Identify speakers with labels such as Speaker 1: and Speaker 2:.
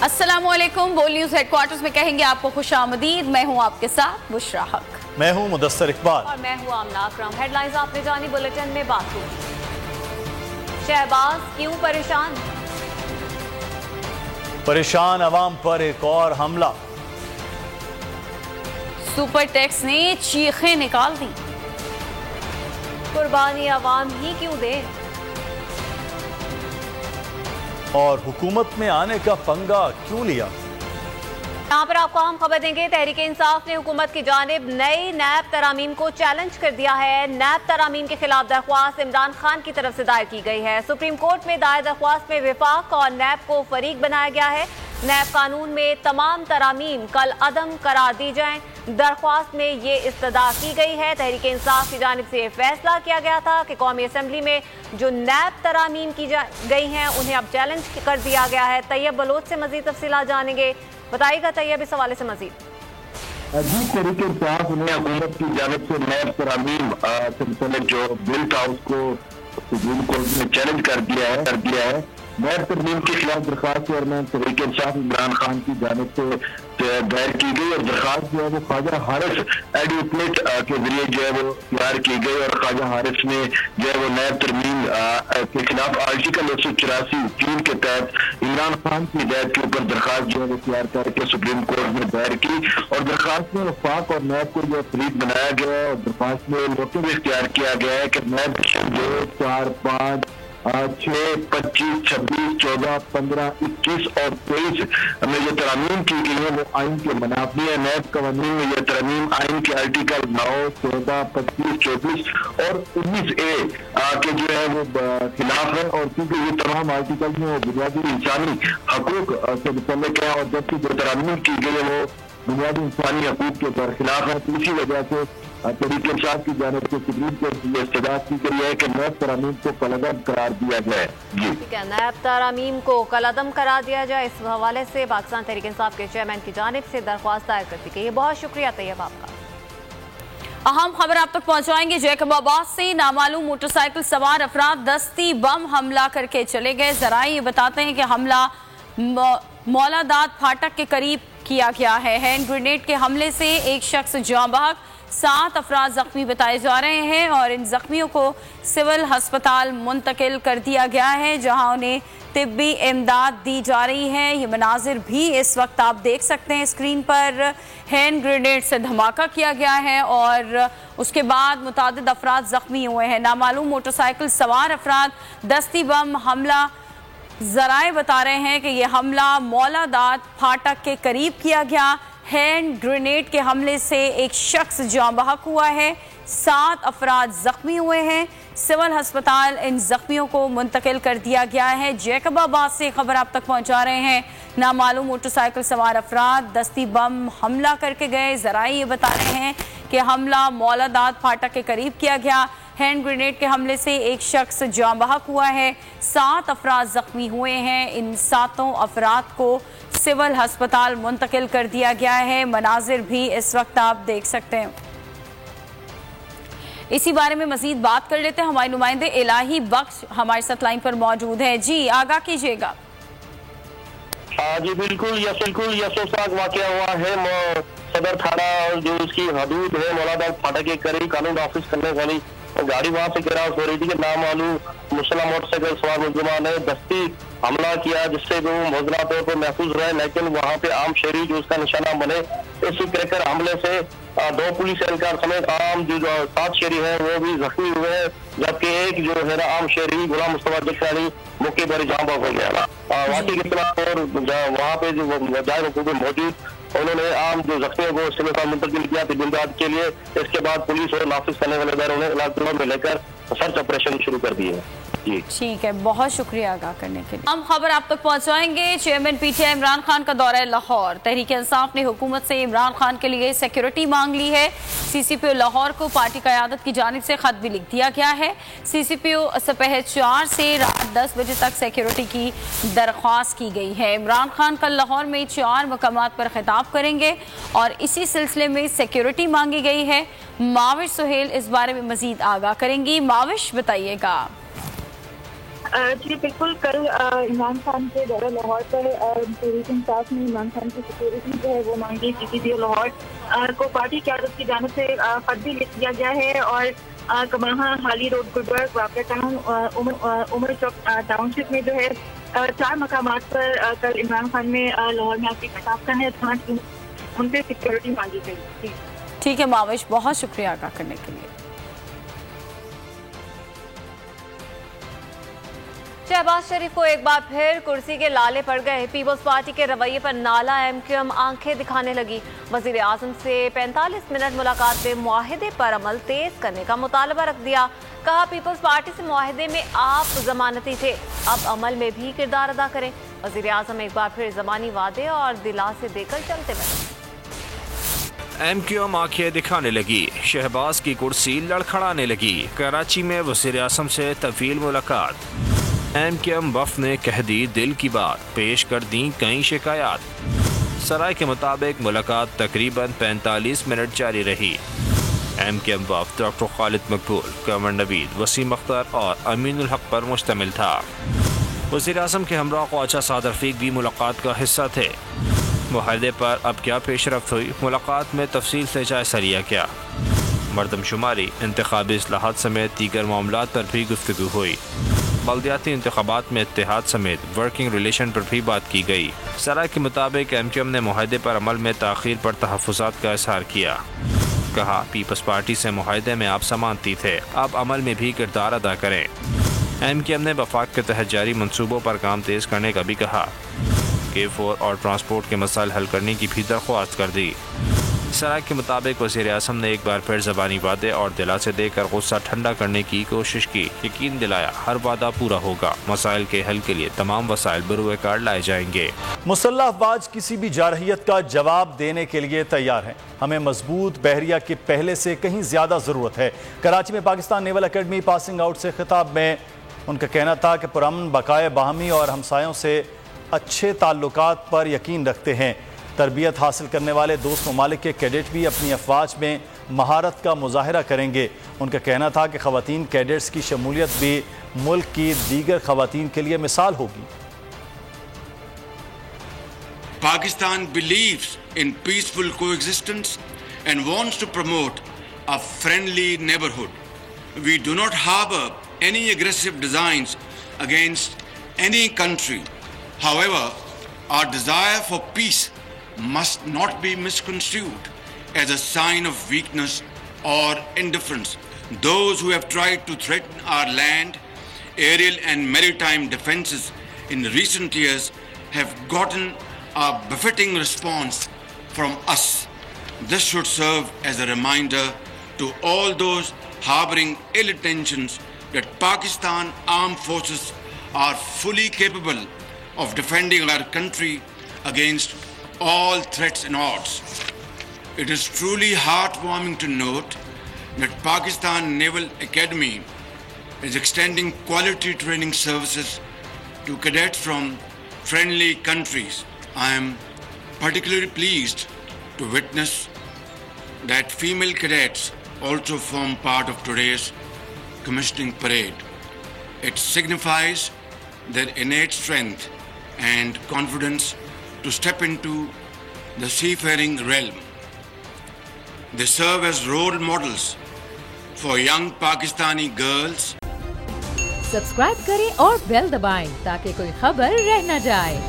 Speaker 1: अस्सलामुअलैकुम। बोल news headquarters में कहेंगे आपको खुशामदीद। मैं हूं आपके साथ बुशरा हक।
Speaker 2: मैं हूं मुदस्सर इकबाल
Speaker 3: और मैं हूं आमना अकरम। हेडलाइंस आपने जानी, बुलेटिन में बात हुई। शहबाज क्यों परेशान?
Speaker 2: परेशान अवाम पर एक और हमला।
Speaker 1: सुपर टैक्स ने चीखें निकाल दी।
Speaker 3: कुर्बानी अवाम ही क्यों दे?
Speaker 2: और हुकूमत में आने का पंगा क्यों लिया?
Speaker 3: यहाँ पर आपको अहम खबर देंगे। तहरीक इंसाफ ने हुकूमत की जानिब नई नैब तरामीम को चैलेंज कर दिया है। नैब तरामीम के खिलाफ दरख्वास्त इमरान खान की तरफ से दायर की गई है। सुप्रीम कोर्ट में दायर दरख्वास्त में विफाक और नैब को फरीक बनाया गया है। नैब कानून में तमाम तरामीम कल अदम करार दी जाएं। दरख्वास्त में ये इस्तदा की गई है। तहरीक इंसाफ की जानिब से फैसला किया गया था कि कौमी असम्बली में जो नैब तरामीम की गई हैं उन्हें अब चैलेंज कर दिया गया है। तैयब बलोच से मजीद तफसीलात जानेंगे। बताइएगा तैयब इस हवाले से मजीद।
Speaker 4: जी, तहरीक इंसाफ ने हुकूमत की जानिब से नैब तरामीम सिलसिले जो बिल था उसको सुप्रीम कोर्ट में चैलेंज कर दिया है। नैब तरमीम के खिलाफ दरख्वास्त चेयरमैन तहरीक इंसाफ इमरान खान की जानिब से दायर की गई और दरख्वास्त जो है वो ख्वाजा हारिस एडवोकेट के जरिए जो है वो तैयार की गई और ख्वाजा हारिस ने जो है वो नैब तरमीम के खिलाफ आर्टिकल 184(3) के तहत इमरान खान की हिदायत के ऊपर दरख्वास्त जो है वो तैयार करके सुप्रीम कोर्ट में दायर की और दरख्वास्त में वफाक और नैब को जो फरीक बनाया गया है और दरख्वास्त में मौके भी इख्तियार किया गया है कि नैब 2, 4, 5, 6, 25, 26, 14, 15, 21 और 23 में जो तरामीम की गई है वो आइन के मुनाफी है। नैब कवानीन में यह तरामीम आइन के आर्टिकल 9, 14, 25, 24 और 19A के जो है वो खिलाफ है और क्योंकि ये तमाम आर्टिकल में वो बुनियादी इंसानी हकूक से मुतल्लिक है और जबकि जो तरामीम की गई है वो बुनियादी इंसानी हकूक के बरखिलाफ है। तो इसी वजह से तहरीक इंसाफ की जानिब से सुप्रीम कोर्ट में इस्तदा की गई है कि नैब तरामीम को कलअदम करार दिया जाए। जी
Speaker 3: ठीक है, नैब तरामीम को कलअदम करार दिया जाए। इस हवाले से पाकिस्तान तहरीक इंसाफ के चेयरमैन की जानिब से दरख्वास्त दायर कर दी गई है। बहुत शुक्रिया तैयब आपका।
Speaker 1: अहम खबर आप तक पहुंचाएंगे। जैकबाबाद से नामालूम मोटरसाइकिल सवार अफराद दस्ती बम हमला करके चले गए। जराए ये बताते हैं कि हमला मौलादाद फाटक के करीब किया गया है। हैंड ग्रेनेड के हमले से एक शख्स जाँ बहक, 7 अफराद जख्मी बताए जा रहे हैं और इन जख्मियों को सिविल अस्पताल मुंतकिल कर दिया गया है जहां उन्हें तिब्बी इमदाद दी जा रही है। ये मनाजिर भी इस वक्त आप देख सकते हैं स्क्रीन पर। हैंड ग्रेनेड से धमाका किया गया है और उसके बाद मुतादिद अफराद जख्मी हुए हैं। नामालूम मोटरसाइकिल सवार अफराद दस्ती बम हमला, जराए बता रहे हैं कि यह हमला मौलादाद फाटक के करीब किया गया। हैंड ग्रेनेड के हमले से एक शख्स जाँ बहक हुआ है, 7 अफराद जख्मी हुए हैं। सिविल अस्पताल इन जख्मियों को मुंतकिल कर दिया गया है। जैकबाबाद से खबर आप तक पहुंचा रहे हैं। नामालूम मोटरसाइकिल सवार अफराद दस्ती बम हमला करके गए। जराए ये बता रहे हैं कि हमला मौलादाद फाटक के करीब किया गया। हैंड ग्रेनेड के हमले से एक शख्स जाँ बहक हुआ है, 7 अफराद जख्मी हुए हैं। इन 7 अफराद को सिविल अस्पताल मुंतकिल कर दिया गया है। मनाजिर भी इस वक्त आप देख सकते हैं। इसी बारे में मजीद बात कर लेते हैं। हमारे नुमाइंदे इलाही बख्श हमारे साथ लाइन पर मौजूद है। जी आगाह कीजिएगा।
Speaker 5: जी बिल्कुल यशोसाग वाकया हुआ है सदर थाना और जो उसकी हदूद है मौलादाद फाटक के करीब कानून ऑफिस करने वाली गाड़ी वहां से गिराव हो रही थी कि नामालूम मुसल्लम मोटरसाइकिल सवार मुलजमान ने दस्ती हमला किया जिससे वो मौजूदा तौर पर महफूज रहे, लेकिन वहां पे आम शहरी जो उसका निशाना बने। इस क्रैकर हमले से 2 पुलिस एहलकार समेत आम जो 7 शहरी हैं वो भी जख्मी हुए हैं, जबकि एक जो है ना आम शहरी गुलाम मुस्तफा जखरानी मौके पर जाँ बहक हो गया। वाकई के खिलाफ और वहाँ पे जो जाहिर हुकूमत मौजूद उन्होंने आम जो जख्मियों को सिविल अस्पताल मुंतकिल किया इमदाद के लिए। इसके बाद पुलिस और नाफिज करने वाले इदारों ने इलाके में लेकर सर्च ऑपरेशन शुरू कर दिए।
Speaker 1: ठीक है, बहुत शुक्रिया आगाह करने के लिए। हम खबर आप तक पहुंचाएंगे। चेयरमैन पीटीआई इमरान खान का दौरा लाहौर। तहरीक इंसाफ ने हुकूमत से इमरान खान के लिए सिक्योरिटी मांग ली है। सीसीपीओ लाहौर को पार्टी क़यादत की जानिब से खत भी लिख दिया गया है। सीसीपीओ सपहर 4 से रात 10 बजे तक सिक्योरिटी की दरख्वास्त की गई है। इमरान खान कल लाहौर में 4 मकामात पर खिताब करेंगे और इसी सिलसिले में सिक्योरिटी मांगी गई है। माविश सुहेल इस बारे में मजीद आगाह करेंगी। माविश बताइएगा।
Speaker 6: جی بالکل، کل عمران خان کے دورہ لاہور پر تحریک انصاف نے عمران خان کی سیکورٹی جو ہے وہ مانگی GPDO لاہور کو پارٹی قیادت کی جانب سے خط بھی لکھ دیا گیا ہے اور کماہا حالی روڈ گلبرگ واقع ٹاؤن عمر چوک ٹاؤن شپ میں جو ہے 4 مقامات پر کل عمران خان نے لاہور میں آپ کی خطاب کرنے ان سے سیکورٹی مانگی گئی.
Speaker 1: ٹھیک ہے ماوش، بہت شکریہ آگاہ کرنے کے لیے.
Speaker 3: شہباز شریف کو ایک بار پھر کرسی کے لالے پڑ گئے. پیپلز پارٹی کے رویے پر نالا MQM آنکھیں دکھانے لگی. وزیر اعظم سے 45 منٹ ملاقات میں معاہدے پر عمل تیز کرنے کا مطالبہ رکھ دیا. کہا پیپلز پارٹی سے معاہدے میں آپ ضمانتی تھے، اب عمل میں بھی کردار ادا کریں. وزیر اعظم ایک بار پھر زبانی وعدے اور دلاسے دے کر چلتے بنے.
Speaker 7: MQM آنکھیں دکھانے لگی، شہباز کی کرسی لڑکھڑانے لگی. کراچی میں وزیر اعظم سے طویل ملاقات. MQM وفد نے کہہ دی دل کی بات، پیش کر دیں کئی شکایات. سرائے کے مطابق ملاقات تقریباً 45 منٹ جاری رہی. MQM وفد ڈاکٹر خالد مقبول، قمر نوید، وسیم اختر اور امین الحق پر مشتمل تھا. وزیر اعظم کے ہمراہ خواجہ سعد رفیق بھی ملاقات کا حصہ تھے. معاہدے پر اب کیا پیش رفت ہوئی، ملاقات میں تفصیل سے جائزہ لیا گیا. مردم شماری، انتخابی اصلاحات سمیت دیگر معاملات پر بھی گفتگو ہوئی. بلدیاتی انتخابات میں اتحاد سمیت ورکنگ ریلیشن پر بھی بات کی گئی. سرائے کے مطابق MQM نے معاہدے پر عمل میں تاخیر پر تحفظات کا اظہار کیا. کہا پیپلز پارٹی سے معاہدے میں آپ ضمانتی تھے، اب عمل میں بھی کردار ادا کریں. MQM نے وفاق کے تحت جاری منصوبوں پر کام تیز کرنے کا بھی کہا. K4 اور ٹرانسپورٹ کے مسائل حل کرنے کی بھی درخواست کر دی. سرائے کے مطابق وزیر اعظم نے ایک بار پھر زبانی وعدے اور دلاسے دے کر غصہ ٹھنڈا کرنے کی کوشش کی. یقین دلایا ہر وعدہ پورا ہوگا، مسائل کے حل کے لیے تمام وسائل بروئے کار لائے جائیں گے.
Speaker 2: مسلح افواج کسی بھی جارحیت کا جواب دینے کے لیے تیار ہیں. ہمیں مضبوط بحریہ کے پہلے سے کہیں زیادہ ضرورت ہے. کراچی میں پاکستان نیول اکیڈمی پاسنگ آؤٹ سے خطاب میں ان کا کہنا تھا کہ پرامن بقائے باہمی اور ہمسایوں سے اچھے تعلقات پر یقین رکھتے ہیں. تربیت حاصل کرنے والے دوست ممالک کے کیڈٹ بھی اپنی افواج میں مہارت کا مظاہرہ کریں گے. ان کا کہنا تھا کہ خواتین کیڈٹس کی شمولیت بھی ملک کی دیگر خواتین کے لیے مثال ہوگی.
Speaker 8: Pakistan believes in peaceful coexistence and wants to promote a friendly neighborhood. We do not harbor any aggressive designs against any country. However, our desire for peace must not be misconstrued as a sign of weakness or indifference. Those who have tried to threaten our land, aerial and maritime defenses in recent years have gotten a befitting response from us. This should serve as a reminder to all those harboring ill intentions that Pakistan armed forces are fully capable of defending our country against all threats and odds. It is truly heartwarming to note that Pakistan Naval Academy is extending quality training services to cadets from friendly countries. I am particularly pleased to witness that female cadets also form part of today's commissioning parade. It signifies their innate strength and confidence to step into the seafaring realm. They serve as role models for young Pakistani girls.
Speaker 9: Subscribe کریں اور بیل دبائیں تاکہ کوئی خبر رہ نہ جائے.